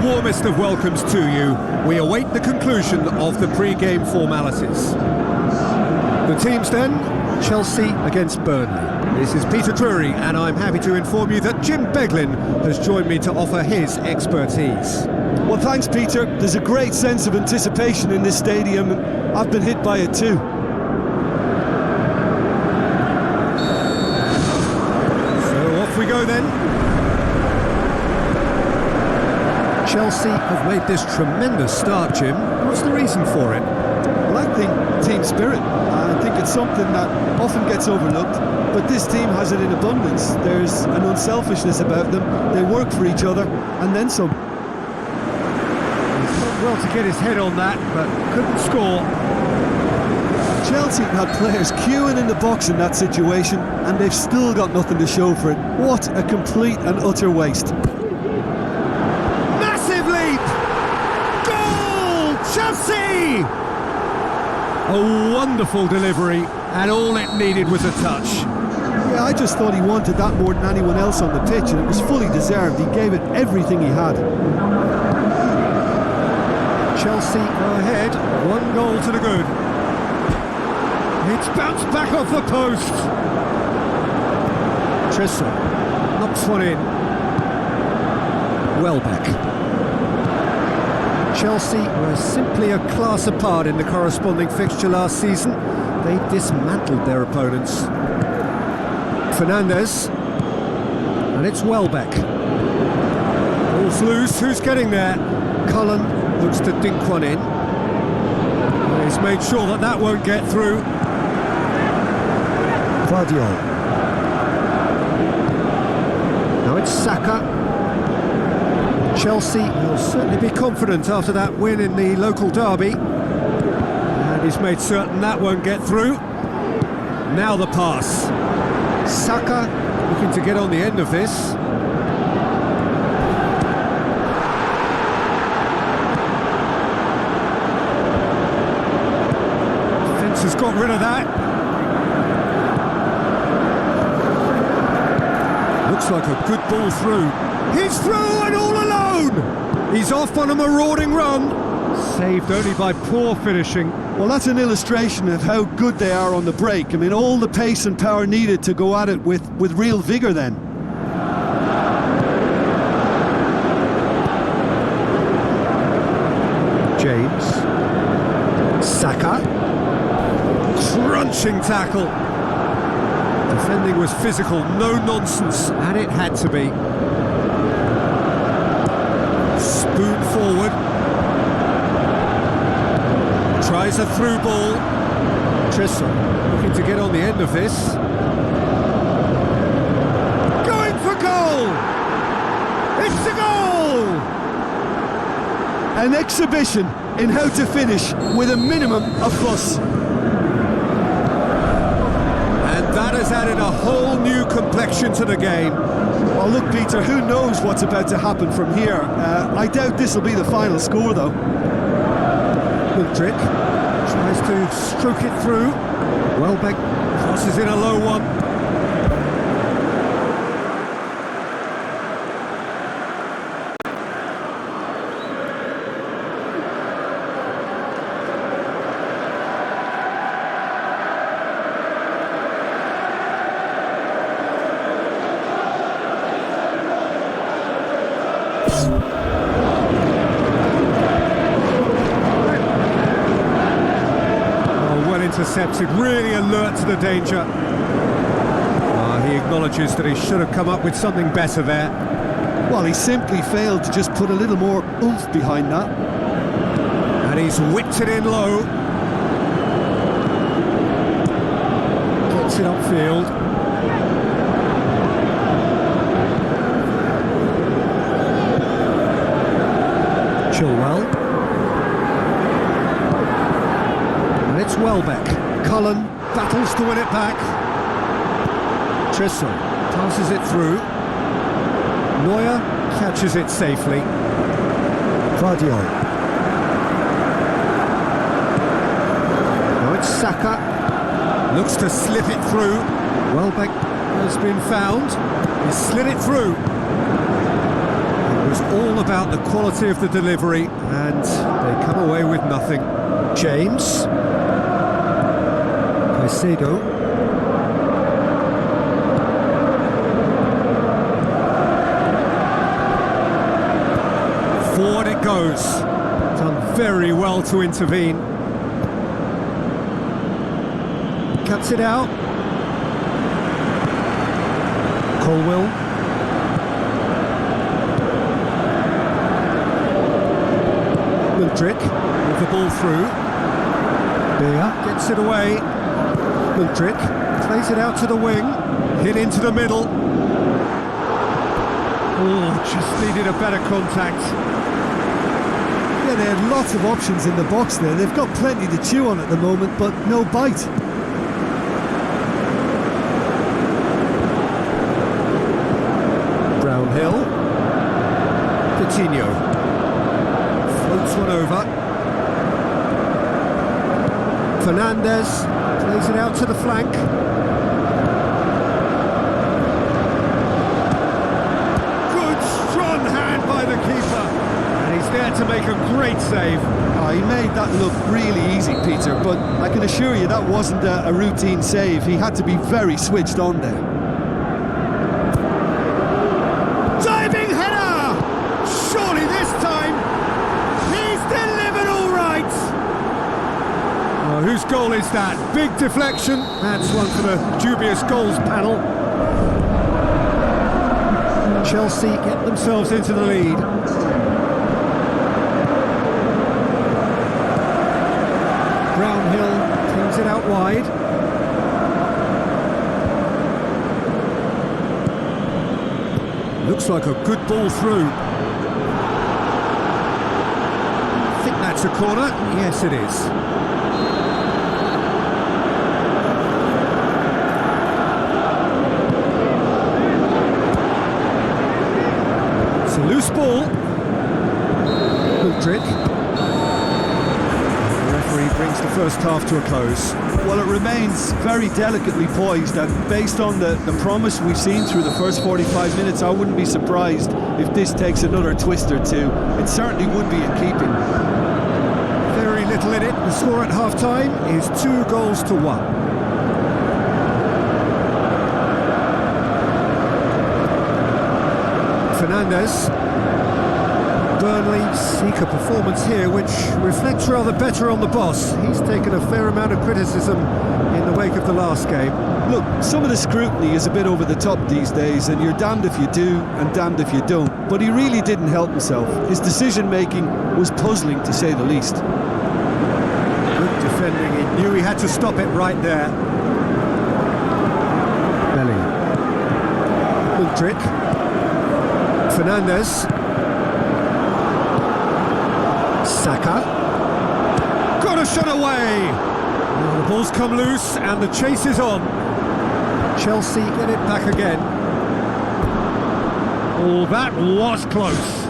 Warmest of welcomes to you. We await the conclusion of the pre-game formalities. The teams then, Chelsea against Burnley. This is Peter Drury, and I'm happy to inform you that Jim Beglin has joined me to offer his expertise. Well, thanks, Peter. There's a great sense of anticipation in this stadium, and I've been hit by it too. So off we go then. Chelsea have made this tremendous start, Jim. What's the reason for it? Well, I think team spirit. I think it's something that often gets overlooked, but this team has it in abundance. There's an unselfishness about them. They work for each other, and then some. He's done well to get his head on that, but couldn't score. Chelsea had players queuing in the box in that situation, and they've still got nothing to show for it. What a complete and utter waste. Chelsea! A wonderful delivery, and all it needed was a touch. Yeah, I just thought he wanted that more than anyone else on the pitch, and it was fully deserved. He gave it everything he had. Chelsea go ahead, 1 goal to the good. It's bounced back off the post. Trissel knocks one in. Welbeck. Chelsea were simply a class apart in the corresponding fixture last season. They dismantled their opponents. Fernandes, and it's Welbeck. Ball's loose, who's getting there? Cullen looks to dink one in. He's made sure that that won't get through. Guardiola. Now it's Saka. Chelsea will certainly be confident after that win in the local derby. And he's made certain that won't get through. Now the pass. Saka looking to get on the end of this. Defence has got rid of that. Looks like a good ball through. He's through and all alone! He's off on a marauding run. Saved only by poor finishing. Well, that's an illustration of how good they are on the break. I mean, all the pace and power needed to go at it with real vigour then. James. Saka. Crunching tackle. Defending was physical, no nonsense, and it had to be. Spoon forward. Tries a through ball. Trissel looking to get on the end of this. Going for goal! It's a goal! An exhibition in how to finish with a minimum of fuss. And that has added a whole new complexion to the game. Well, look, Peter, who knows what's about to happen from here? I doubt this will be the final score, though. Mudryk tries to stroke it through. Welbeck crosses in a low one. Oh, well intercepted, really alert to the danger. He acknowledges that he should have come up with something better there. Well, he simply failed to just put a little more oomph behind that. And he's whipped it in low. Gets it upfield. Chilwell. And it's Welbeck. Cullen battles to win it back. Tristan passes it through. Neuer catches it safely. Guardiola. Now it's Saka. Looks to slip it through. Welbeck has been found. He slid it through. It was all about the quality of the delivery, and they come away with nothing. James. Caicedo. Forward it goes. Done very well to intervene. Cuts it out. Colwell. Mudryk with the ball through. Beer gets it away. Mudryk plays it out to the wing. Hit into the middle. Oh, just needed a better contact. Yeah, they had lots of options in the box there. They've got plenty to chew on at the moment, but no bite. Brownhill. Coutinho. Floats one over. Fernandez plays it out to the flank. Good strong hand by the keeper. And he's there to make a great save. Oh, he made that look really easy, Peter, but I can assure you that wasn't a routine save. He had to be very switched on there. Diving header! Surely this time he's delivered all right. Oh, whose goal is that? Big deflection. That's one for the dubious goals panel. Chelsea get themselves into the lead. Brownhill cleans it out wide. Looks like a good ball through. I think that's a corner. Yes, it is. It's a loose ball. Mudryk. The referee brings the first half to a close. Well, it remains very delicately poised, and based on the promise we've seen through the first 45 minutes, I wouldn't be surprised if this takes another twist or two. It certainly would be in keeping. Very little in it. The score at half-time is 2-1. Fernandez. Burnley seek a performance here which reflects rather better on the boss. He's taken a fair amount of criticism in the wake of the last game. Look, some of the scrutiny is a bit over the top these days, and you're damned if you do and damned if you don't. But he really didn't help himself. His decision-making was puzzling, to say the least. Good defending. He knew he had to stop it right there. Belly. Mudryk. Fernandez. Saka. Got a shot away! Well, the ball's come loose and the chase is on. Chelsea get it back again. Oh, that was close.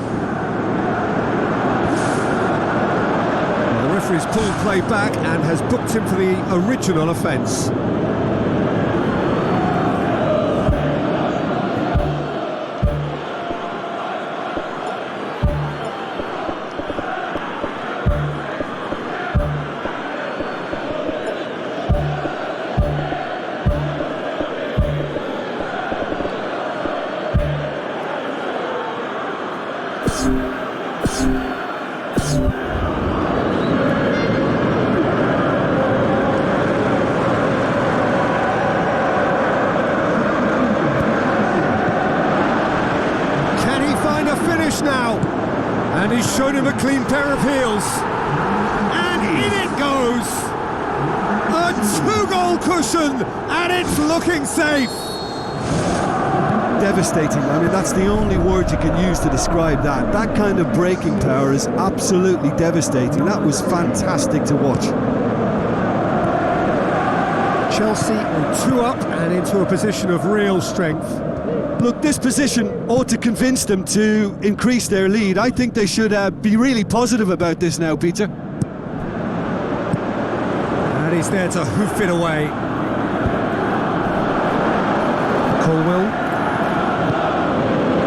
Well, the referee's pulled play back and has booked him for the original offence. Can he find a finish now? And he's shown him a clean pair of heels. And in it goes! A two-goal cushion, and it's looking safe. Devastating. I mean, that's the only word you can use to describe that. That kind of breaking power is absolutely devastating. That was fantastic to watch. Chelsea are 2 up and into a position of real strength. Look, this position ought to convince them to increase their lead. I think they should be really positive about this now, Peter. And he's there to hoof it away. Colwell.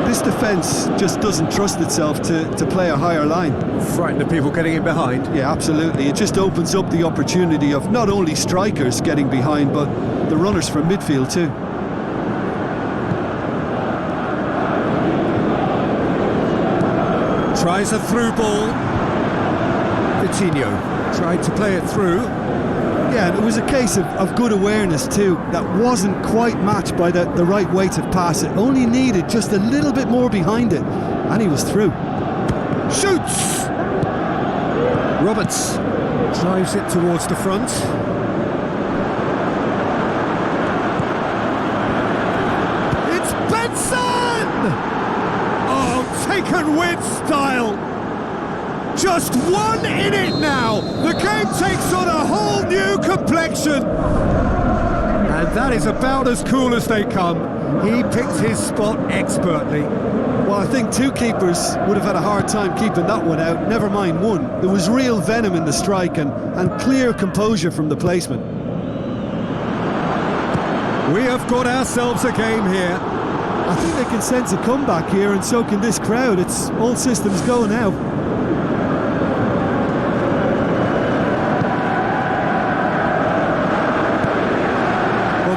This defence just doesn't trust itself to play a higher line. Frightened of people getting in behind. Yeah, absolutely. It just opens up the opportunity of not only strikers getting behind, but the runners from midfield too. Tries a through ball. Coutinho tried to play it through. Yeah, and it was a case of good awareness too. That wasn't quite matched by the right weight of pass. It only needed just a little bit more behind it, and he was through. Shoots! Roberts drives it towards the front. It's Benson! Oh, taken with style! Just one in it now! The game takes on a whole new complexion! And that is about as cool as they come. He picked his spot expertly. Well, I think two keepers would have had a hard time keeping that one out, never mind one. There was real venom in the strike and clear composure from the placement. We have got ourselves a game here. I think they can sense a comeback here, and so can this crowd. It's all systems go now.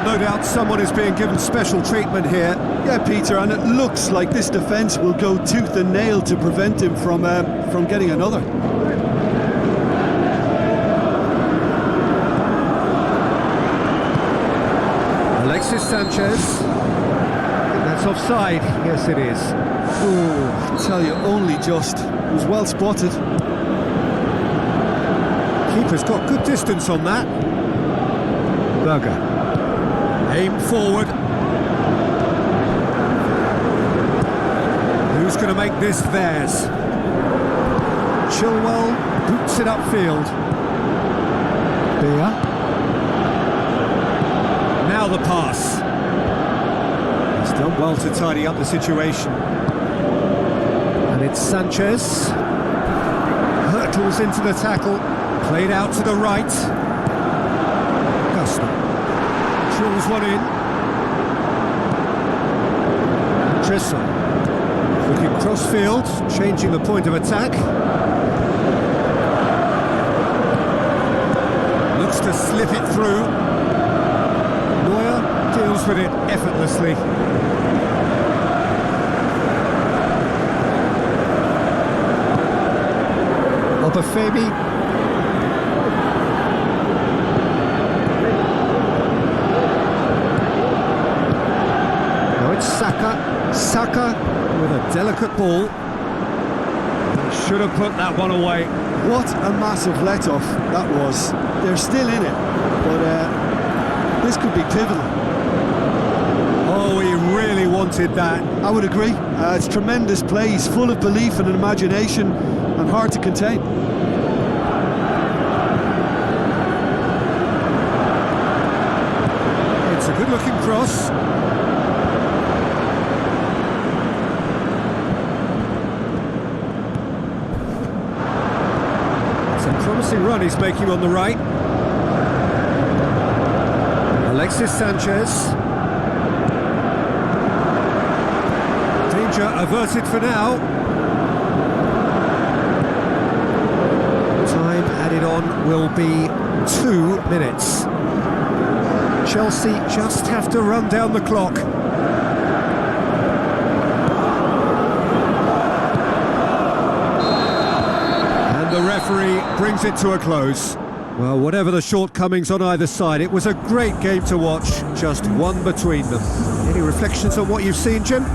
No doubt someone is being given special treatment here. Yeah, Peter, and it looks like this defence will go tooth and nail to prevent him from getting another. Alexis Sanchez. I think that's offside. Yes, it is. Oh, I tell you, only just. It was well spotted. Keeper's got good distance on that. Berger. Aim forward. Who's going to make this theirs? Chilwell boots it upfield. Beer. Now the pass. He's done well to tidy up the situation. And it's Sanchez. Hurtles into the tackle. Played out to the right. Gusman. Drills one in. Trisson looking cross-field, changing the point of attack. Looks to slip it through. Neuer deals with it effortlessly. Obafemi. Saka with a delicate ball. He should have put that one away. What a massive let-off that was. They're still in it, but this could be pivotal. Oh, he really wanted that. I would agree. It's tremendous play. He's full of belief and imagination and hard to contain. It's a good-looking cross. Promising run he's making on the right. Alexis Sanchez. Danger averted for now. Time added on will be 2 minutes. Chelsea just have to run down the clock. brings it to a close. Well, whatever the shortcomings on either side, it was a great game to watch, just one between them. Any reflections on what you've seen, Jim?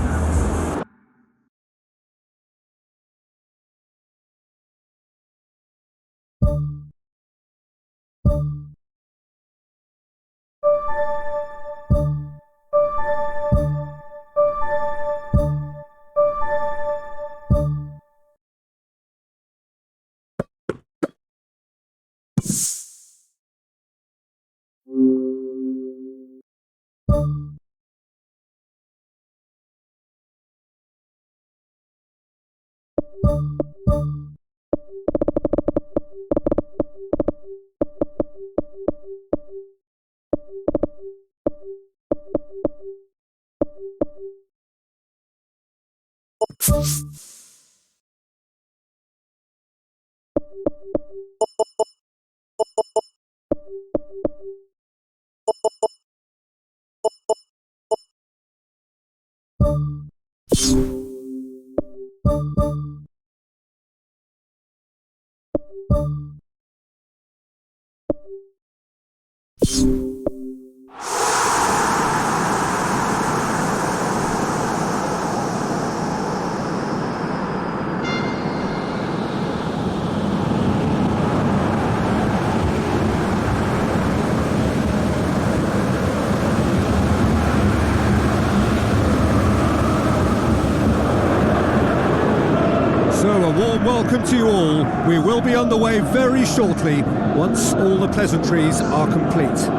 So a warm welcome to you all. We will be on the way very shortly once all the pleasantries are complete.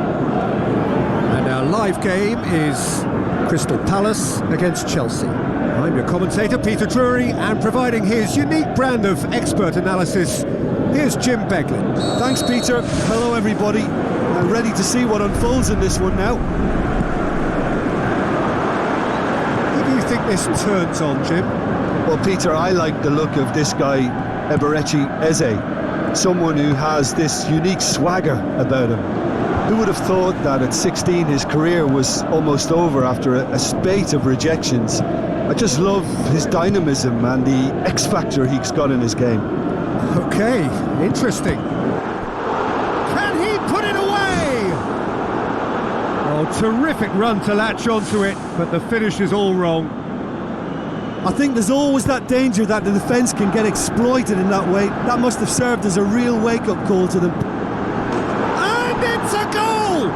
And our live game is Crystal Palace against Chelsea. I'm your commentator Peter Drury, and providing his unique brand of expert analysis, here's Jim Beglin. Thanks, Peter. Hello, everybody. I'm ready to see what unfolds in this one now. Who do you think this turns on, Jim? Well, Peter, I like the look of this guy, Eberechi Eze, someone who has this unique swagger about him. Who would have thought that at 16 his career was almost over after a spate of rejections? I just love his dynamism and the X factor he's got in his game. Okay, interesting. Can he put it away? Oh, terrific run to latch onto it, but the finish is all wrong. I think there's always that danger that the defence can get exploited in that way. That must have served as a real wake-up call to them. And it's a goal!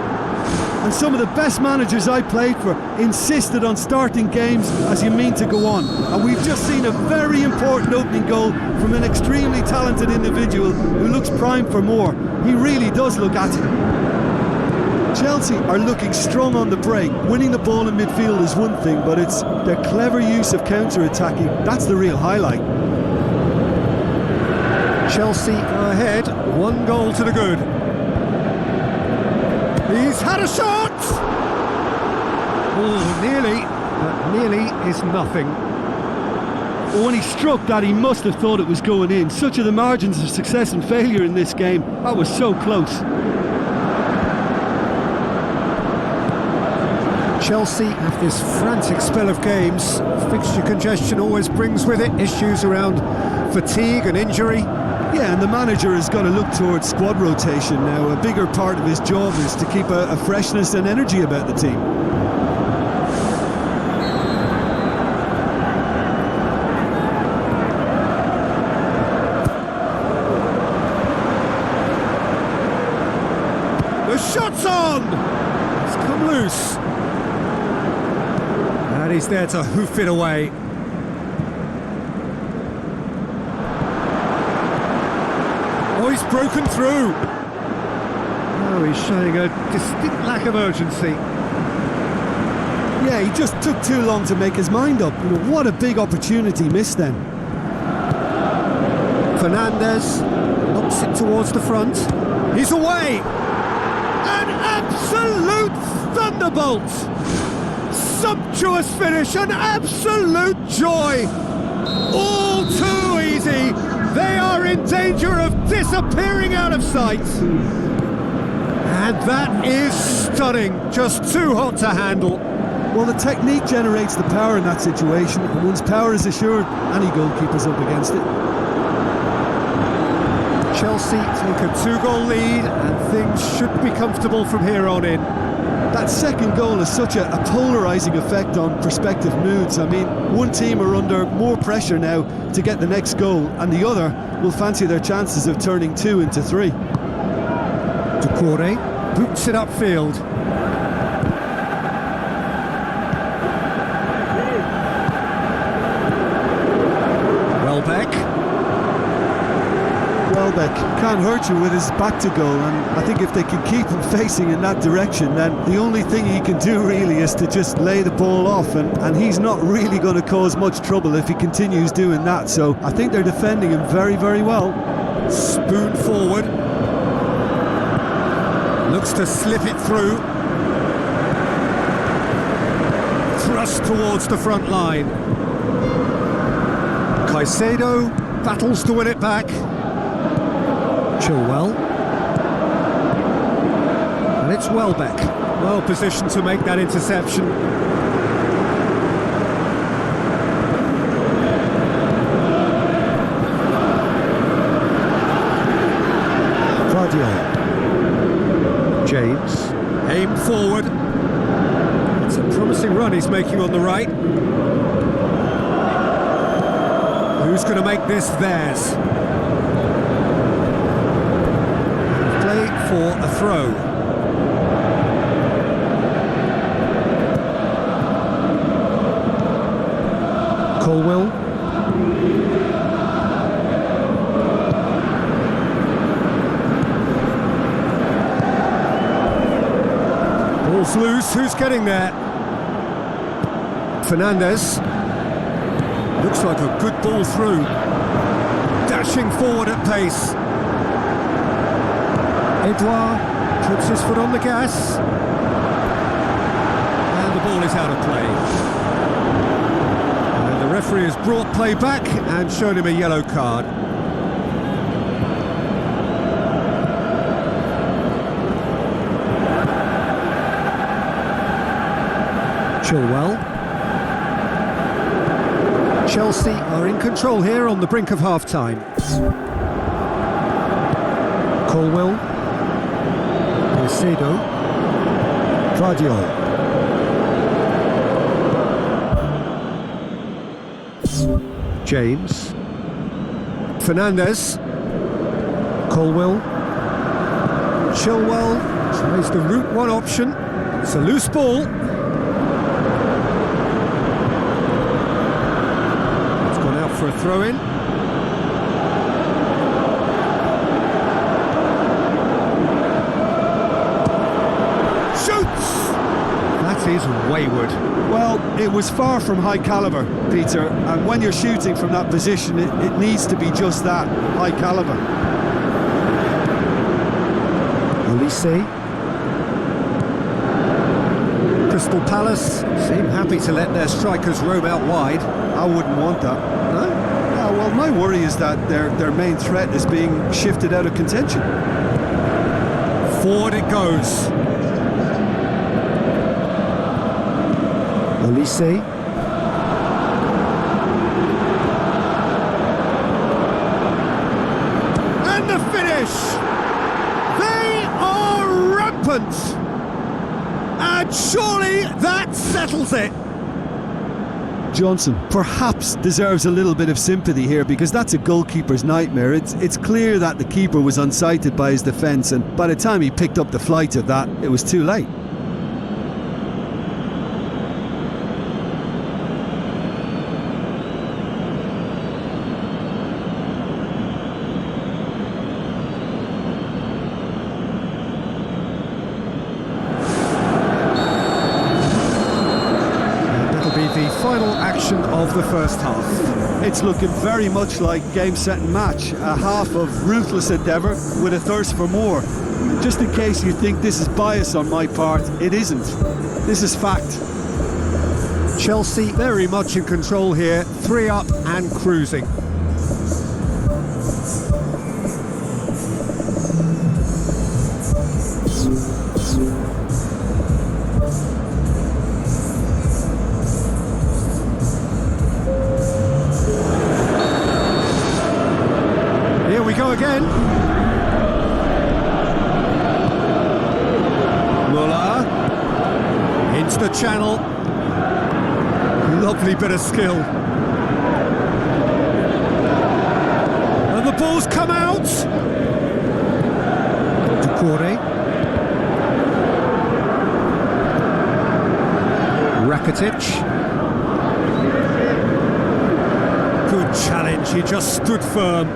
And some of the best managers I played for insisted on starting games as you mean to go on. And we've just seen a very important opening goal from an extremely talented individual who looks primed for more. He really does look at it. Chelsea are looking strong on the break. Winning the ball in midfield is one thing, but it's their clever use of counter-attacking. That's the real highlight. Chelsea are ahead, 1 goal to the good. He's had a shot! Oh, nearly, but nearly is nothing. When he struck that, he must have thought it was going in. Such are the margins of success and failure in this game. That was so close. Chelsea, after this frantic spell of games, fixture congestion always brings with it issues around fatigue and injury. Yeah, and the manager has got to look towards squad rotation now. A bigger part of his job is to keep a freshness and energy about the team. The shot's on! It's come loose. And he's there to hoof it away. Oh, he's broken through. Oh, he's showing a distinct lack of urgency. Yeah, he just took too long to make his mind up. You know, what a big opportunity missed then. Fernandez knocks it towards the front. He's away. An absolute thunderbolt. Sumptuous finish, an absolute joy. All too easy. They are in danger of disappearing out of sight. And that is stunning. Just too hot to handle. Well, the technique generates the power in that situation, and once power is assured, any goalkeeper's up against it. Chelsea take a 2-goal lead and things should be comfortable from here on in. That second goal has such a polarising effect on prospective moods. I mean, one team are under more pressure now to get the next goal, and the other will fancy their chances of turning 2 into 3. Ducouré boots it upfield. Welbeck can't hurt you with his back to goal, and I think if they can keep him facing in that direction, then the only thing he can do really is to just lay the ball off, and he's not really going to cause much trouble if he continues doing that. So I think they're defending him very, very well. Spoon forward. Looks to slip it through. Thrust towards the front line. Caicedo battles to win it back. Chilwell. And it's Welbeck. Well positioned to make that interception. James, aim forward. It's a promising run he's making on the right. Who's going to make this theirs? Play for a throw. Colwell. Ball's loose, who's getting there? Fernandez. Looks like a good ball through. Dashing forward at pace. Edouard puts his foot on the gas. And the ball is out of play. And the referee has brought play back and shown him a yellow card. Chilwell. Chelsea are in control here on the brink of half-time. Colwell. Caicedo. Guardiola. James. Fernandez. Colwell. Chilwell tries the route one option. It's a loose ball. For a throw-in. Shoots! That is wayward. Well, it was far from high caliber, Peter, and when you're shooting from that position, it needs to be just that, high caliber. Olise. Crystal Palace seem happy to let their strikers roam out wide. I wouldn't want that. No? Yeah, well, my worry is that their main threat is being shifted out of contention. Forward it goes. Olise. And the finish! They are rampant! And surely that settles it! Johnson perhaps deserves a little bit of sympathy here, because that's a goalkeeper's nightmare. It's clear that the keeper was unsighted by his defence, and by the time he picked up the flight of that, it was too late. The final action of the first half. It's looking very much like game, set and match. A half of ruthless endeavour with a thirst for more. Just in case you think this is bias on my part, it isn't. This is fact. Chelsea very much in control here, 3 up and cruising. Here we go again. channel. Lovely bit of skill. And the ball's come out. Ducouré. Rakitic. Good challenge, he just stood firm.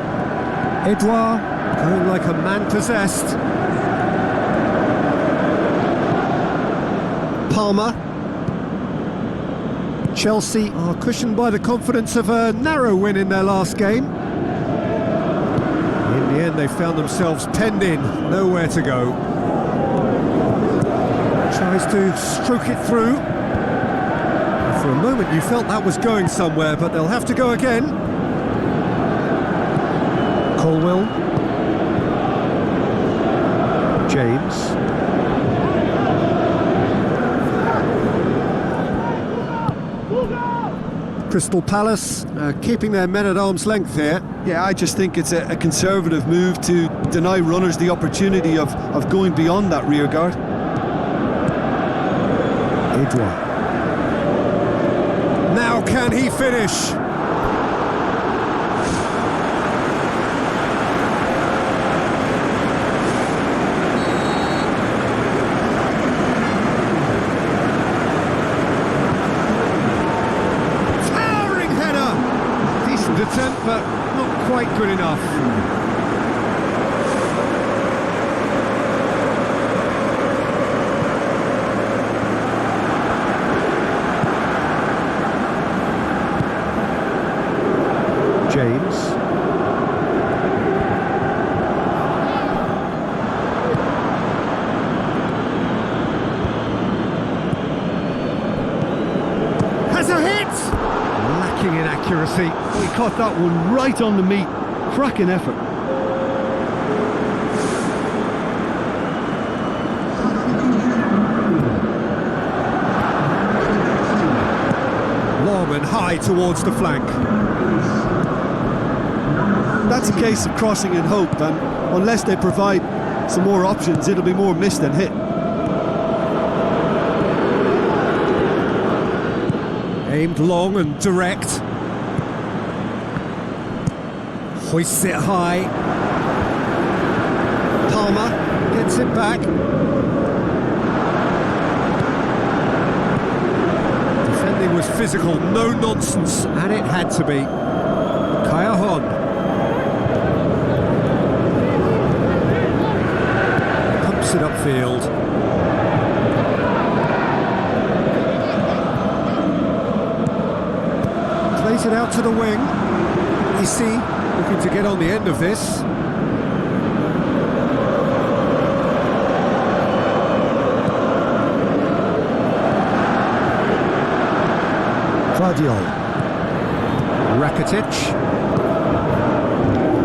Edouard going like a man possessed. Palmer. Chelsea are cushioned by the confidence of a narrow win in their last game. In the end, they found themselves penned in, nowhere to go. Tries to stroke it through. For a moment you felt that was going somewhere, but they'll have to go again. Colwell. James. Crystal Palace keeping their men at arm's length here. Yeah, I just think it's a conservative move to deny runners the opportunity of going beyond that rear guard. Edouard. Now can he finish? Towering header! Decent attempt, but not quite good enough. James. Has a hit! Lacking in accuracy. He caught that one right on the meat. Cracking effort. Long and high towards the flank. That's a case of crossing in hope, and unless they provide some more options, it'll be more miss than hit. Aimed long and direct. Hoists it high. Palmer gets it back. Defending was physical, no nonsense, and it had to be. Kayahon. Pumps it upfield. Plays it out to the wing. Issy looking to get on the end of this. Guardiol. Rakitic.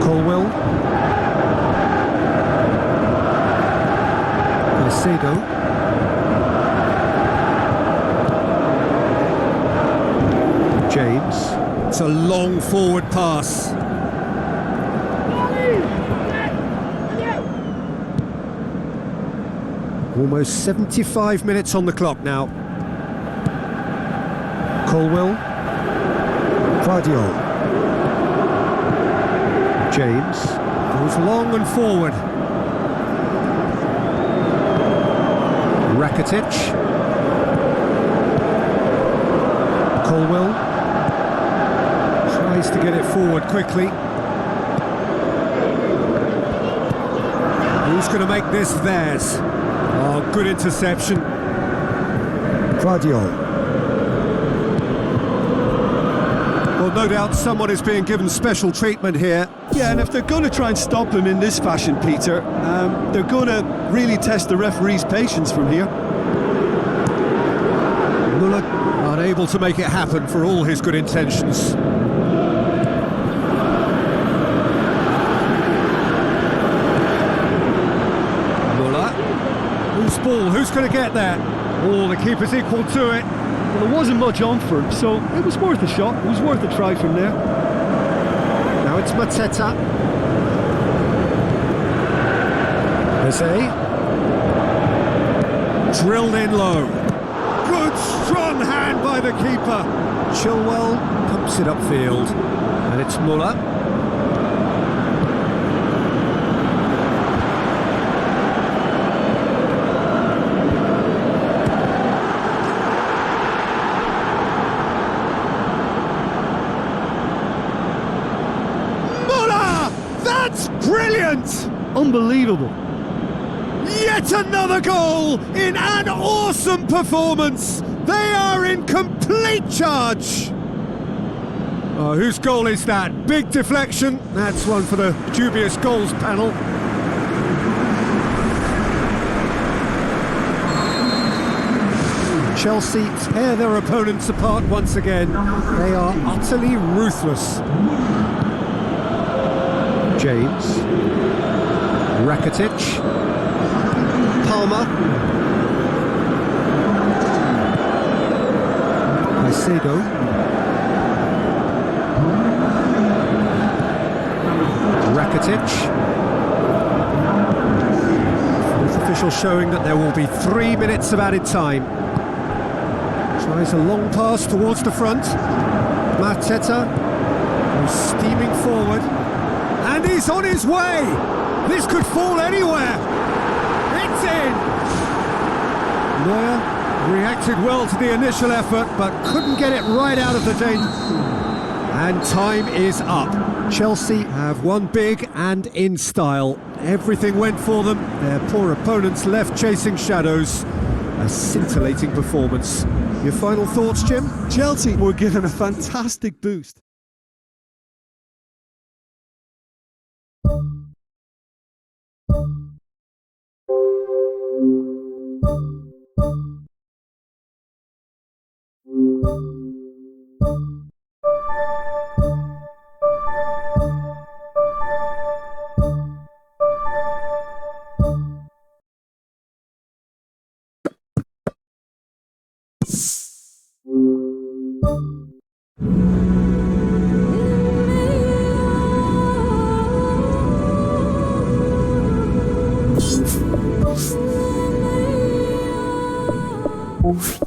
Colwell. Caicedo. James. It's a long forward pass. Almost 75 minutes on the clock now. Colwell. Guardiol. James goes long and forward. Rakitic. Colwell tries to get it forward quickly. Who's going to make this theirs? Oh, good interception. Guardiol. Well, no doubt someone is being given special treatment here. Yeah, and if they're going to try and stop him in this fashion, Peter, they're going to really test the referee's patience from here. Muller unable to make it happen for all his good intentions. Muller. Who's ball? Who's going to get that? Oh, the keeper's equal to it. Well, there wasn't much on for him, so it was worth a shot. It was worth a try from there. Now it's Mateta. Jose. Drilled in low. Good strong hand by the keeper. Chilwell pumps it upfield, and it's Muller. That's brilliant! Unbelievable. Yet another goal in an awesome performance. They are in complete charge. Oh, whose goal is that? Big deflection. That's one for the dubious goals panel. Chelsea tear their opponents apart once again. They are utterly ruthless. James, Rakitic, Palmer, Caicedo, Rakitic. Fourth official showing that there will be 3 minutes of added time. Tries a long pass towards the front. Mateta, who's steaming forward. And he's on his way! This could fall anywhere! It's in! Neuer reacted well to the initial effort, but couldn't get it right out of the danger. And time is up. Chelsea have won big and in style. Everything went for them. Their poor opponents left chasing shadows. A scintillating performance. Your final thoughts, Jim? Chelsea were given a fantastic boost. Oof.